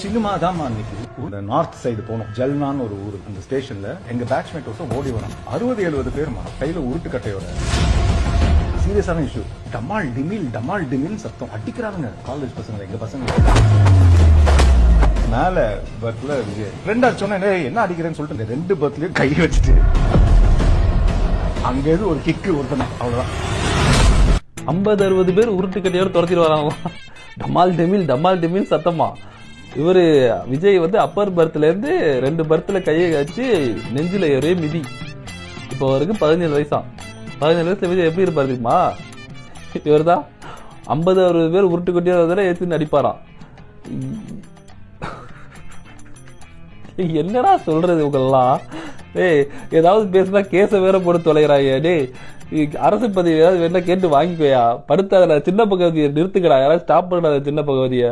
Cinema தான் அன்னைக்கு north side போனோம். ஜல்னான்னு ஒரு ஊர். அந்த ஸ்டேஷன்ல எங்க பேட்ச்மேட் ஓடி வரோம். 60-70 பேருமா கையில உருட்டு கட்டையோட. சீரியஸான இஷ்யூ. டமால் டிமில் சத்தம் அடிக்கிறாங்க. காலேஜ் பசங்க, எங்க பசங்க மேல பர்த்ல ரெண்டு அடிச்சோன்னா என்ன அடிக்கிறேன்னு சொல்லிட்டு 2 பர்த்லயும் கை வச்சுட்டு அங்க ஒரு கிக்கு ஒருத்தன, அவ்வளவுதான். 50-60 பேர் உருட்டு கட்டையோட துரத்திட்டு வராங்களாம். டமால் டிமில் சத்தமா. இவரு விஜய் அப்பர் பர்த்ல இருந்து 2 பர்த்ல கையை வச்சு நெஞ்சில ஒரே மிதி. இப்போ அவருக்கு 17 வயசா. 17 வயசுல விஜய் எப்படி இருப்பாரு தெரியுமா? இவர் தான் 50-60 பேர் உருட்டு கட்டியோட ஏற்றி அடிப்பாராம். என்னடா சொல்றது இவங்கெல்லாம்? ஏதாவது பேசினா கேச வேற போட்டு தொலைகிறாங்க. அரசு பதவி ஏதாவது வேணா கேட்டு வாங்கிக்கோயா. படுத்த சின்ன பகுதியை நிறுத்துக்கடா. யாராவது ஸ்டாப் பண்ண சின்ன பகுதியை.